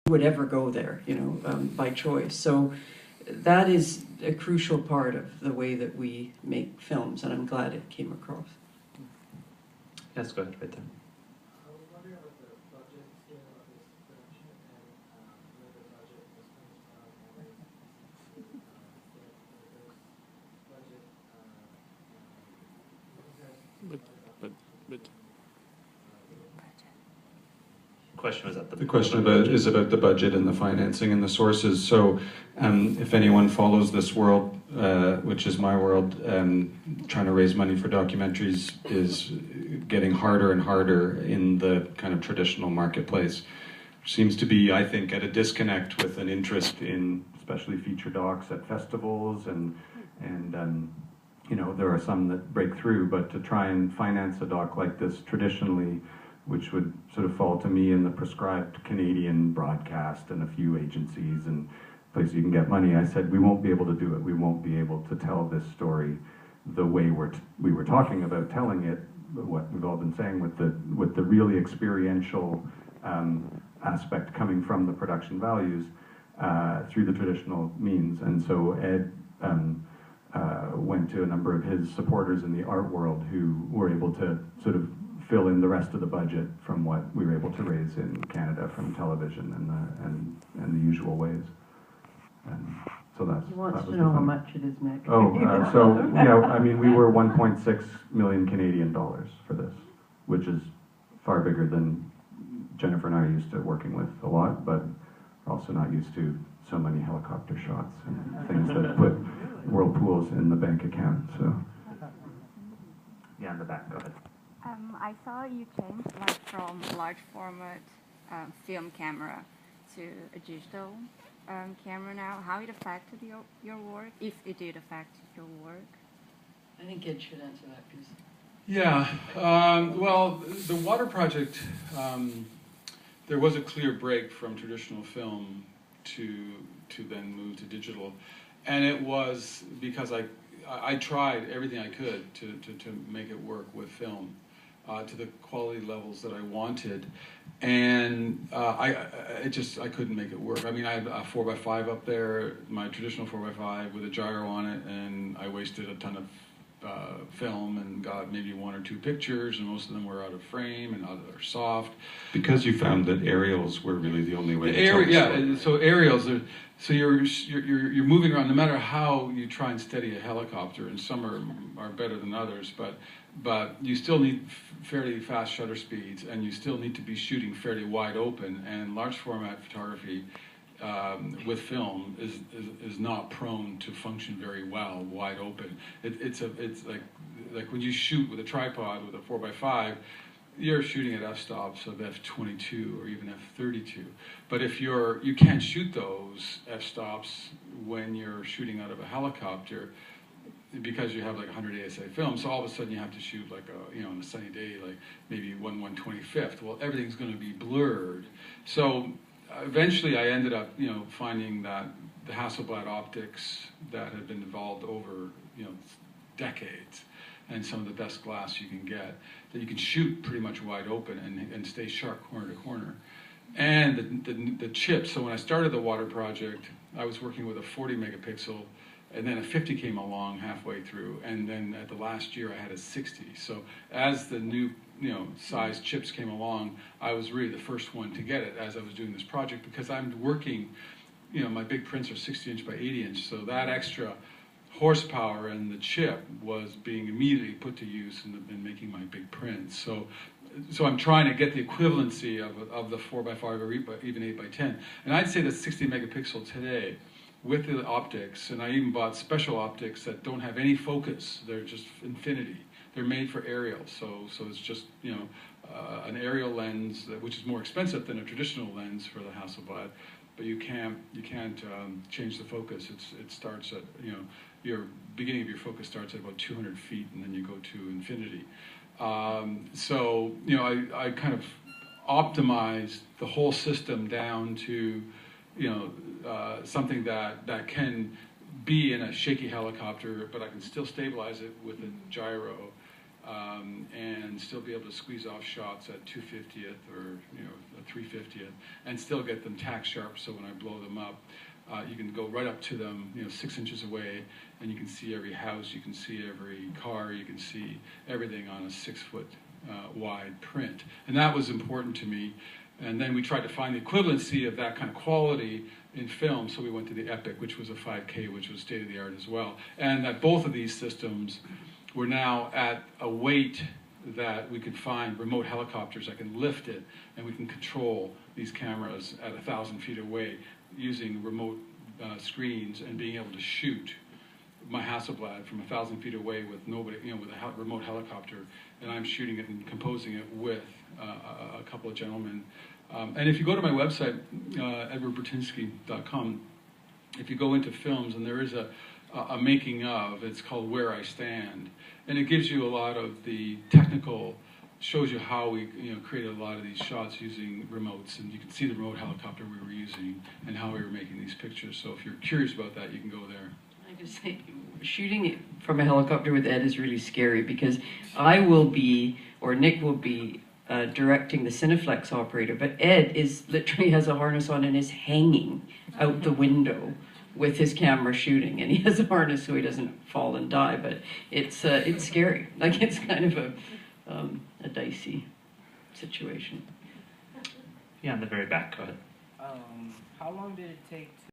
would ever go there, you know, by choice. So that is a crucial part of the way that we make films, and I'm glad it came across. Yes, go ahead, right there. I was wondering about the budget scale of this production and where the budget was coming from, and budget Question was at the question is about the budget and the financing and the sources. So if anyone follows this world, which is my world, trying to raise money for documentaries is getting harder and harder in the kind of traditional marketplace. Seems to be, I think, at a disconnect with an interest in especially feature docs at festivals, and you know, there are some that break through, but to try and finance a doc like this traditionally, which would sort of fall to me in the prescribed Canadian broadcast and a few agencies and places you can get money, I said, we won't be able to do it. We won't be able to tell this story the way we were talking about telling it, what we've all been saying, with the really experiential aspect coming from the production values through the traditional means. And so Ed went to a number of his supporters in the art world who were able to sort of fill in the rest of the budget from what we were able to raise in Canada from television and the usual ways. And so that's. He wants to know how much it is, Nick. Oh, so yeah, I mean, we were 1.6 million Canadian dollars for this, which is far bigger than Jennifer and I are used to working with a lot, but we're also not used to so many helicopter shots and things that put whirlpools in the bank account. So. Yeah, in the back, go ahead. I saw you changed like from large format film camera to a digital camera now. How it affected your work, if it did affect your work? I think Ed should answer that, because... Yeah, well, the Water project, there was a clear break from traditional film to then move to digital, and it was because I tried everything I could to make it work with film to the quality levels that I wanted, and I couldn't make it work. I mean, I had a 4x5 up there, my traditional 4x5 with a gyro on it, and I wasted a ton of film and got maybe 1 or 2 pictures, and most of them were out of frame and other soft. Because you found that aerials were really the only way to tell the story. So aerials are, so you're moving around no matter how you try and steady a helicopter, and some are better than others, but you still need fairly fast shutter speeds, and you still need to be shooting fairly wide open, and large format photography with film is not prone to function very well wide open. It's like when you shoot with a tripod with a 4x5, you're shooting at f-stops of f22 or even f32. But if you can't shoot those f-stops when you're shooting out of a helicopter, because you have like 100 ASA film, so all of a sudden you have to shoot like on a sunny day, like maybe 1/125th. Well, everything's going to be blurred. So eventually I ended up, finding that the Hasselblad optics that had been evolved over, decades, and some of the best glass you can get, that you can shoot pretty much wide open and stay sharp corner to corner. And the chips, so when I started the Water project, I was working with a 40 megapixel, and then a 50 came along halfway through, and then at the last year I had a 60. So as the new size chips came along, I was really the first one to get it as I was doing this project, because I'm working, my big prints are 60-inch by 80-inch, so that extra horsepower in the chip was being immediately put to use in making my big prints. So I'm trying to get the equivalency of the 4x5 or even 8x10. And I'd say that 60 megapixel today, with the optics, and I even bought special optics that don't have any focus, they're just infinity. They're made for aerial, so it's just an aerial lens which is more expensive than a traditional lens for the Hasselblad, but you can't change the focus. It starts at your beginning of your focus starts at about 200 feet, and then you go to infinity. So I kind of optimized the whole system down to something that can be in a shaky helicopter, but I can still stabilize it with a gyro, and still be able to squeeze off shots at 2/50th or a 3/50th, and still get them tack sharp. So when I blow them up, you can go right up to them, 6 inches away, and you can see every house, you can see every car, you can see everything on a 6-foot wide print, and that was important to me. And then we tried to find the equivalency of that kind of quality in film, so we went to the Epic, which was a 5K, which was state-of-the-art as well. And that both of these systems were now at a weight that we could find remote helicopters that can lift it, and we can control these cameras at 1,000 feet away using remote screens and being able to shoot my Hasselblad from 1,000 feet away with nobody, with a remote helicopter, and I'm shooting it and composing it with a couple of gentlemen. And if you go to my website, edwardburtynsky.com, if you go into films, and there is a making of, it's called Where I Stand, and it gives you a lot of the technical, shows you how we created a lot of these shots using remotes, and you can see the remote helicopter we were using and how we were making these pictures. So if you're curious about that, you can go there. I just say, shooting it from a helicopter with Ed is really scary, because I will be, or Nick will be, directing the Cineflex operator, but Ed literally has a harness on and is hanging out the window with his camera shooting, and he has a harness so he doesn't fall and die. But it's scary. Like, it's kind of a dicey situation. Yeah, in the very back, go ahead. How long did it take to